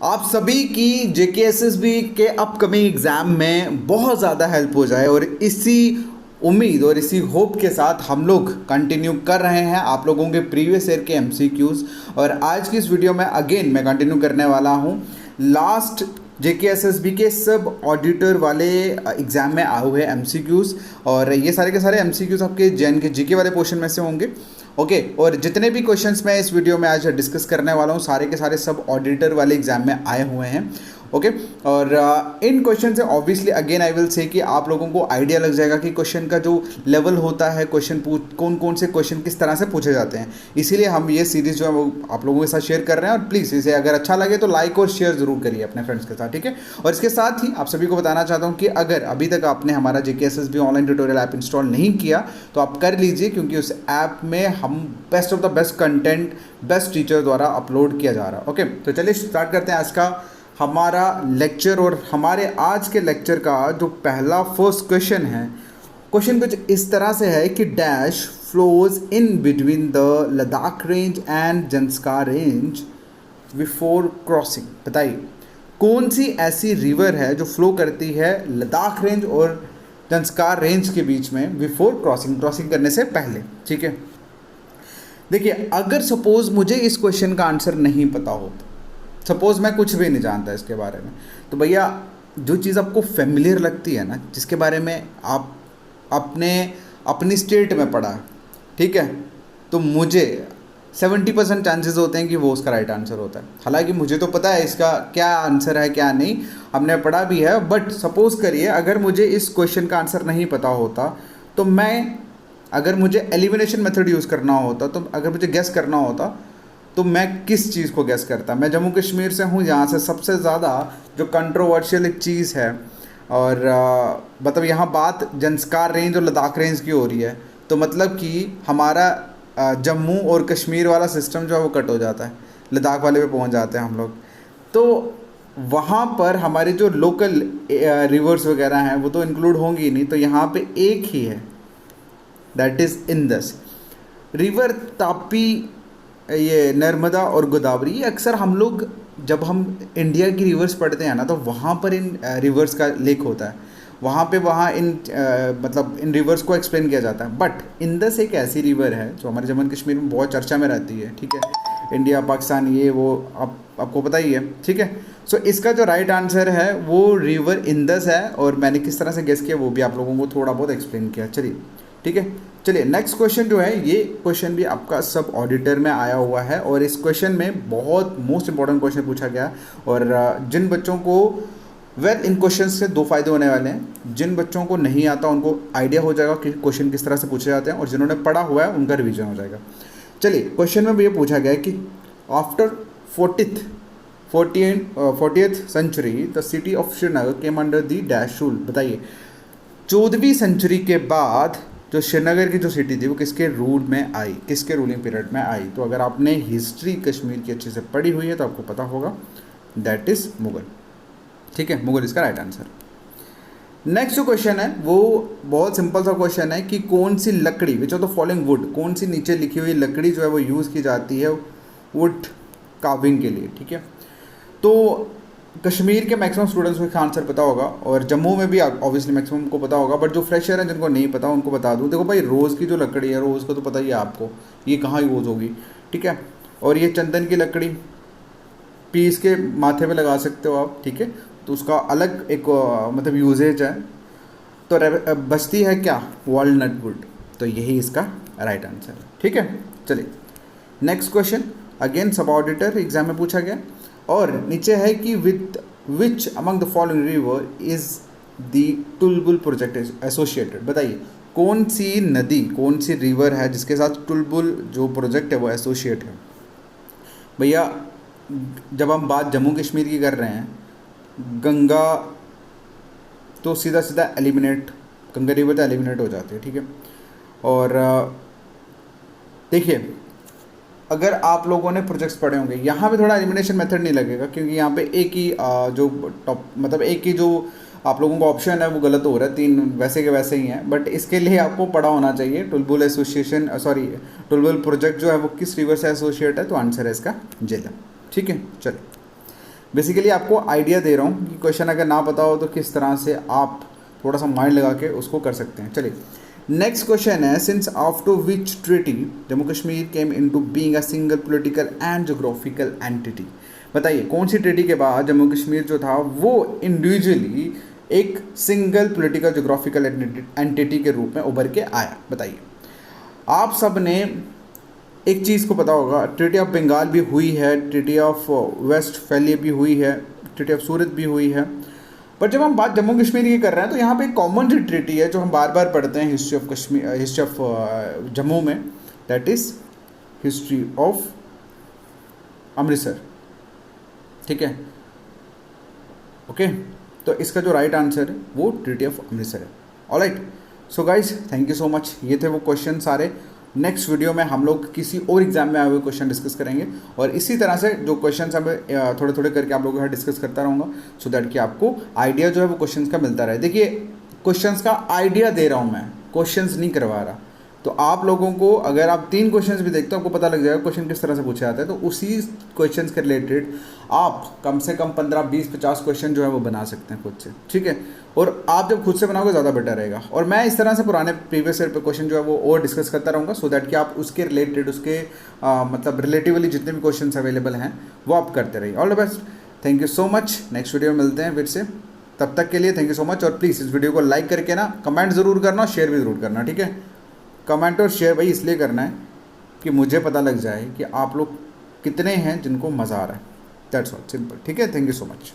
आप सभी की जेकेएसएसबी के अपकमिंग एग्ज़ाम में बहुत ज़्यादा हेल्प हो जाए और इसी उम्मीद और इसी होप के साथ हम लोग कंटिन्यू कर रहे हैं आप लोगों के प्रीवियस ईयर के एमसीक्यूज़। और आज की इस वीडियो में अगेन मैं कंटिन्यू करने वाला हूं लास्ट जेकेएसएसबी के सब ऑडिटर वाले एग्ज़ाम में आए हुए एमसीक्यूज़। और ये सारे के सारे एमसीक्यूज़ आपके जेएन के जीके वाले पोर्शन में से होंगे। ओके और जितने भी क्वेश्चंस मैं इस वीडियो में आज डिस्कस करने वाला हूँ सारे के सारे सब ऑडिटर वाले एग्जाम में आए हुए हैं। ओके और इन क्वेश्चन से obviously again I will say कि आप लोगों को आइडिया लग जाएगा कि क्वेश्चन का जो लेवल होता है क्वेश्चन कौन कौन से क्वेश्चन किस तरह से पूछे जाते हैं। इसीलिए हम ये सीरीज़ जो है वो आप लोगों के साथ शेयर कर रहे हैं और प्लीज़ इसे अगर अच्छा लगे तो लाइक और शेयर ज़रूर करिए अपने फ्रेंड्स के साथ, ठीक है। और इसके साथ ही आप सभी को बताना चाहता हूँ कि अगर अभी तक आपने हमारा JKSSB online tutorial app install नहीं किया तो आप कर लीजिए, क्योंकि उस ऐप में हम best of the best content best teacher द्वारा अपलोड किया जा रहा है। ओके तो चलिए स्टार्ट करते हैं आज का हमारा लेक्चर। और हमारे आज के लेक्चर का जो पहला फर्स्ट क्वेश्चन है, क्वेश्चन कुछ इस तरह से है कि dash flows in between the Ladakh range and Zanskar range before crossing. बताइए कौन सी ऐसी रिवर है जो फ्लो करती है लद्दाख रेंज और जंस्कार रेंज के बीच में बिफोर क्रॉसिंग करने से पहले, ठीक है। देखिए अगर सपोज मुझे इस क्वेश्चन का आंसर नहीं पता होता, सपोज मैं कुछ भी नहीं जानता इसके बारे में, तो भैया जो चीज़ आपको फेमिलियर लगती है ना, जिसके बारे में आप अपनी स्टेट में पढ़ा, ठीक है, तो मुझे 70% चांसेस होते हैं कि वो उसका राइट आंसर होता है। हालांकि मुझे तो पता है इसका क्या आंसर है क्या नहीं, हमने पढ़ा भी है, बट सपोज़ करिए अगर मुझे इस क्वेश्चन का आंसर नहीं पता होता तो अगर मुझे एलिमिनेशन मेथड यूज़ करना होता, तो अगर मुझे गेस करना होता तो मैं किस चीज़ को गेस करता। मैं जम्मू कश्मीर से हूँ, यहाँ से सबसे ज़्यादा जो कंट्रोवर्शियल एक चीज़ है, और मतलब यहाँ बात जंस्कार रेंज और लद्दाख रेंज की हो रही है, तो मतलब कि हमारा जम्मू और कश्मीर वाला सिस्टम जो है वो कट हो जाता है, लद्दाख वाले पे पहुँच जाते हैं हम लोग। तो वहाँ पर हमारे जो लोकल रिवर्स वगैरह हैं वो तो इंक्लूड होंगी नहीं, तो यहाँ पे एक ही है, that is Indus river. Tapi, ये नर्मदा और गोदावरी, ये अक्सर हम लोग जब हम इंडिया की रिवर्स पढ़ते हैं ना, तो वहाँ पर इन रिवर्स का लेक होता है, वहाँ मतलब इन रिवर्स को एक्सप्लेन किया जाता है। बट इंदस एक ऐसी रिवर है जो हमारे जम्मू कश्मीर में बहुत चर्चा में रहती है, ठीक है। इंडिया पाकिस्तान ये वो आपको पता ही है, ठीक है। सो इसका जो राइट आंसर है वो रिवर इंदस है, और मैंने किस तरह से गेस किया वो भी आप लोगों को थोड़ा बहुत एक्सप्लेन किया। चलिए ठीक है, चलिए नेक्स्ट क्वेश्चन जो है, ये क्वेश्चन भी आपका सब ऑडिटर में आया हुआ है, और इस क्वेश्चन में बहुत मोस्ट इंपॉर्टेंट क्वेश्चन पूछा गया। और जिन बच्चों को इन क्वेश्चन से दो फायदे होने वाले हैं। जिन बच्चों को नहीं आता उनको आइडिया हो जाएगा कि क्वेश्चन किस तरह से पूछे जाते हैं, और जिन्होंने पढ़ा हुआ है उनका रिविजन हो जाएगा। चलिए क्वेश्चन में भी ये पूछा गया है कि after 40th century the city of Srinagar came under the dash rule. बताइए 14वीं सेंचुरी के बाद जो श्रीनगर की जो सिटी थी वो किसके रूल में आई, किसके रूलिंग पीरियड में आई। तो अगर आपने हिस्ट्री कश्मीर की अच्छे से पढ़ी हुई है तो आपको पता होगा, दैट इज़ मुगल, ठीक है। मुगल इसका राइट आंसर। नेक्स्ट जो क्वेश्चन है वो बहुत सिंपल सा क्वेश्चन है कि कौन सी लकड़ी, which of the following would, कौन सी नीचे लिखी हुई लकड़ी जो है वो यूज़ की जाती है वुड कार्विंग के लिए, ठीक है। तो कश्मीर के मैक्सिमम स्टूडेंट्स को इसका आंसर पता होगा, और जम्मू में भी ऑब्वियसली मैक्सिमम को पता होगा, बट जो फ्रेशर हैं जिनको नहीं पता उनको बता दूं। देखो भाई रोज़ की जो लकड़ी है, रोज़ को तो पता ही है आपको ये कहाँ यूज़ होगी, ठीक है। और ये चंदन की लकड़ी पीस के माथे पे लगा सकते हो आप, ठीक है, तो उसका अलग एक मतलब यूजेज है। तो बचती है क्या, वॉलनट वुड, तो यही इसका राइट आंसर है, ठीक है। चलिए नेक्स्ट क्वेश्चन अगेन सब ऑडिटर एग्जाम में पूछा गया, और नीचे है कि with which among the following river is the Tulbul project associated. बताइए कौन सी नदी, कौन सी रिवर है जिसके साथ टुलबुल जो प्रोजेक्ट है वो एसोसिएट है। भैया जब हम बात जम्मू कश्मीर की कर रहे हैं, गंगा तो सीधा सीधा एलिमिनेट, गंगा रिवर तो एलिमिनेट हो जाती है, ठीक है। और देखिए अगर आप लोगों ने प्रोजेक्ट्स पढ़े होंगे, यहाँ पे थोड़ा एलिमिनेशन मेथड नहीं लगेगा, क्योंकि यहाँ पे एक ही जो टॉप मतलब एक ही जो आप लोगों का ऑप्शन है वो गलत हो रहा है, 3 वैसे के वैसे ही हैं। बट इसके लिए आपको पढ़ा होना चाहिए टुलबुल एसोसिएशन, टुलबुल प्रोजेक्ट जो है वो किस रिवर से एसोसिएट है, तो आंसर है इसका झेलम, ठीक है। चलिए बेसिकली आपको आइडिया दे रहा हूँ कि क्वेश्चन अगर ना पता हो तो किस तरह से आप थोड़ा सा माइंड लगा के उसको कर सकते हैं। चलिए नेक्स्ट क्वेश्चन है, since after which treaty Jammu Kashmir came into being a single political and geographical entity. बताइए कौन सी ट्रीटी के बाद जम्मू कश्मीर जो था वो इंडिविजुअली एक सिंगल पॉलिटिकल ज्योग्राफिकल एंटिटी के रूप में उभर के आया। बताइए। आप सब ने एक चीज़ को पता होगा, ट्रीटी ऑफ बंगाल भी हुई है, ट्रीटी ऑफ वेस्टफैलिया भी हुई है, ट्रीटी ऑफ सूरत भी हुई है। पर जब हम बात जम्मू कश्मीर की कर रहे हैं तो यहाँ पे एक कॉमन सी ट्रीटी है जो हम बार बार पढ़ते हैं history of Kashmir, history of Jammu में, that is history of Amritsar. ठीक है, ओके। तो इसका जो राइट आंसर है वो ट्रीटी ऑफ अमृतसर है। Alright, so guys thank you so much. ये थे वो क्वेश्चन सारे। नेक्स्ट वीडियो में हम लोग किसी और एग्जाम में आए हुए क्वेश्चन डिस्कस करेंगे और इसी तरह से जो क्वेश्चन मैं थोड़े थोड़े करके आप लोगों के साथ डिस्कस करता रहूँगा, सो दैट कि आपको आइडिया जो है वो क्वेश्चंस का मिलता रहे। देखिए क्वेश्चंस का आइडिया दे रहा हूँ मैं, क्वेश्चंस नहीं करवा रहा। तो आप लोगों को अगर आप 3 क्वेश्चंस भी देखते हो आपको पता लग जाएगा क्वेश्चन किस तरह से पूछा जाता है। तो उसी क्वेश्चंस के रिलेटेड आप कम से कम 15, 20, 50 क्वेश्चन जो है वो बना सकते हैं खुद से। ठीक है, और आप जब खुद से बनाओगे ज़्यादा बेटर रहेगा। और मैं इस तरह से पुराने प्रीवियस ईयर पे क्वेश्चन जो है वो और डिस्कस करता रहूँगा, सो दैट कि आप उसके रिलेटेड उसके मतलब रिलेटिवली जितने भी क्वेश्चन अवेलेबल हैं वो आप करते रहिए। All the best, thank you so much. Next video में मिलते हैं फिर से, तब तक के लिए थैंक यू सो मच। और प्लीज़ इस वीडियो को लाइक करके ना कमेंट ज़रूर करना और शेयर भी ज़रूर करना। ठीक है, कमेंट और शेयर भाई इसलिए करना है कि मुझे पता लग जाए कि आप लोग कितने हैं जिनको मज़ा आ रहा है। That's all, simple. ठीक है, थैंक यू सो मच।